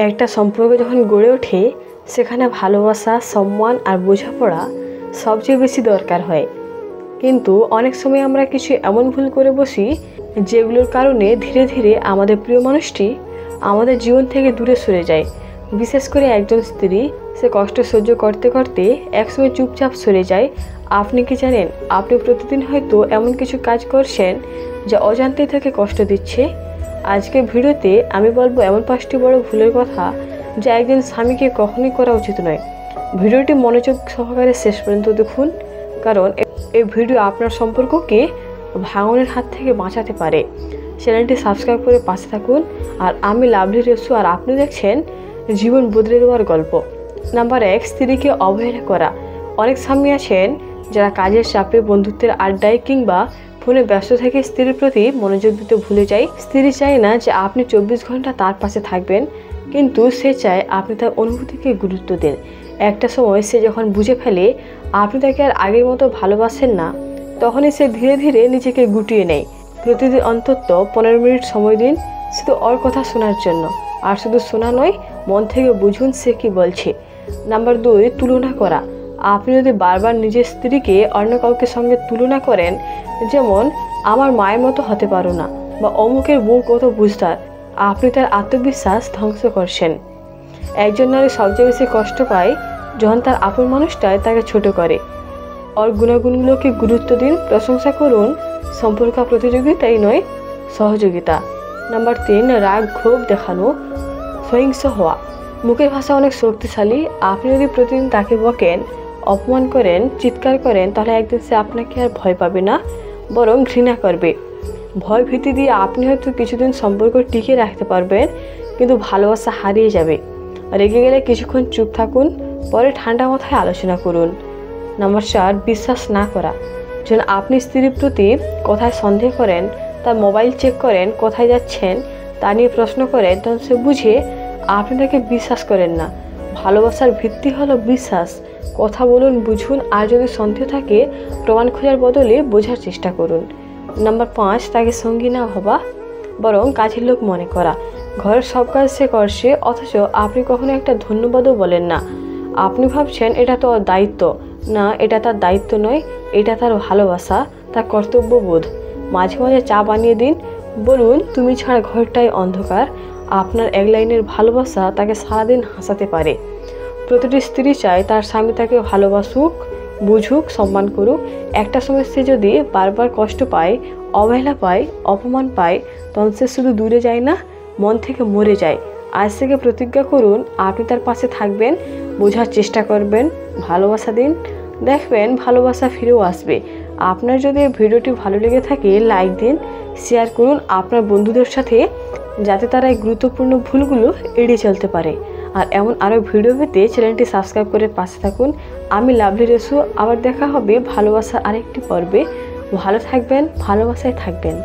একটা সম্পর্ক যখন গড়ে ওঠে সেখানে ভালোবাসা, সম্মান আর বোঝাপড়া সবচেয়ে বেশি দরকার হয়। কিন্তু অনেক সময় আমরা কিছু এমন ভুল করে বসি যেগুলোর কারণে ধীরে ধীরে আমাদের প্রিয় মানুষটি আমাদের জীবন থেকে দূরে সরে যায়। বিশেষ করে একজন স্ত্রী, সে কষ্ট সহ্য করতে করতে একসময় চুপচাপ সরে যায়। আপনি কি জানেন, আপনি প্রতিদিন হয়তো এমন কিছু কাজ করছেন যা অজান্তেই তাকে কষ্ট দিচ্ছে। আজকের ভিডিওতে আমি বলবো এমন 5টি বড় ভুলের কথা যা একজন স্বামীকে কখনোই করা উচিত নয়। ভিডিওটি মনোযোগ সহকারে শেষ পর্যন্ত দেখুন, কারণ এই ভিডিও আপনার সম্পর্ককে ভাঙনের হাত থেকে বাঁচাতে পারে। চ্যানেলটি সাবস্ক্রাইব করে পাশে থাকুন। আর আমি লাভলি রেসু, আর আপনি দেখছেন জীবন বদলে দেওয়ার গল্প। নাম্বার 1, স্ত্রীকে অবহেলা করা। অনেক স্বামী আছেন যারা কাজের চাপে, বন্ধুত্বের আড্ডায় কিংবা ফোনে ব্যস্ত থেকে স্ত্রীর প্রতি মনোযোগ দিতে ভুলে যায়। স্ত্রী চায় না যে আপনি 24 ঘন্টা তার পাশে থাকবেন, কিন্তু সে চায় আপনি তার অনুভূতিকে গুরুত্ব দেন। একটা সময় সে যখন বুঝে ফেলে আপনি তাকে আর আগের মতো ভালোবাসেন না, তখনই সে ধীরে ধীরে নিজেকে গুটিয়ে নেয়। প্রতিদিন অন্তত 15 মিনিট সময় দিন শুধু ওর কথা শোনার জন্য। আর শুধু শোনা নয়, মন থেকে বুঝুন সে কি বলছে। নাম্বার 2, তুলনা করা। আপনি যদি বারবার নিজের স্ত্রীকে অন্য কাউকে সঙ্গে তুলনা করেন, যেমন আমার মায়ের মতো হতে পারো না বা অমুকের বউ কত বুঝদার, আপনি তার আত্মবিশ্বাস ধ্বংস করছেন। একজন নারী সবচেয়ে বেশি কষ্ট পায় যখন তার আপন মানুষটাই তাকে ছোট করে। ওর গুণাগুণগুলোকে গুরুত্ব দিন, প্রশংসা করুন। সম্পর্ক প্রতিযোগিতাই নয়, সহযোগিতা। নাম্বার 3, রাগ ক্ষোভ দেখানো, সহিংস হওয়া। মুখের ভাষা অনেক শক্তিশালী। আপনি যদি প্রতিদিন তাকে বকেন, অপমান করেন, চিৎকার করেন, তাহলে একদিন সে আপনাকে আর ভয় পাবে না, বরং ঘৃণা করবে। ভয় ভীতি দিয়ে আপনি হয়তো কিছুদিন সম্পর্ক টিকে রাখতে পারবেন, কিন্তু ভালোবাসা হারিয়ে যাবে। রেগে গেলে কিছুক্ষণ চুপ থাকুন, পরে ঠান্ডা মাথায় আলোচনা করুন। নাম্বার 4, বিশ্বাস না করা। যখন আপনি স্ত্রীর প্রতি কোথায় সন্দেহ করেন, তার মোবাইল চেক করেন, কোথায় যাচ্ছেন তা নিয়ে প্রশ্ন করেন, তখন সে বুঝে আপনি তাকে বিশ্বাস করেন না। ভালোবাসার ভিত্তি হলো বিশ্বাস। কথা বলুন, বুঝুন, আর যদি সন্দেহ থাকে প্রমাণ খোঁজার বদলে বোঝার চেষ্টা করুন। নাম্বার 5, তাকে সঙ্গী না হওয়া, বরং কাছের লোক মনে করা। ঘরের সব কাজ সে করছে, অথচ আপনি কখনো একটা ধন্যবাদও বলেন না। আপনি ভাবছেন এটা তো দায়িত্ব। না, এটা তার দায়িত্ব নয়, এটা তার ভালোবাসা, তার কর্তব্যবোধ। মাঝে মাঝে চা বানিয়ে দিন, বলুন তুমি ছাড়া ঘরটাই অন্ধকার। আপনার এক লাইনের ভালোবাসা তাকে সারাদিন হাসাতে পারে। প্রতিটি স্ত্রী চায় তার স্বামী তাকে ভালোবাসুক, বুঝুক, সম্মান করুক। একটা সময় সে যদি বারবার কষ্ট পায়, অবহেলা পায়, অপমান পায়, তখন সে শুধু দূরে যায় না, মন থেকে মরে যায়। আজ থেকে প্রতিজ্ঞা করুন আপনি তার পাশে থাকবেন, বোঝার চেষ্টা করবেন, ভালোবাসা দিন, দেখবেন ভালোবাসা ফিরেও আসবে। আপনার যদি এই ভিডিওটি ভালো লেগে থাকে, লাইক দিন, শেয়ার করুন আপনার বন্ধুদের সাথে, যাতে তারা এই গুরুত্বপূর্ণ ভুলগুলো এড়িয়ে চলতে পারে। আর এমন আরও ভিডিও পেতে চ্যানেলটি সাবস্ক্রাইব করে পাশে থাকুন। আমি লাভলি রেসু। আবার দেখা হবে ভালোবাসার আরেকটি পর্বে। ভালো থাকবেন, ভালোবাসায় থাকবেন।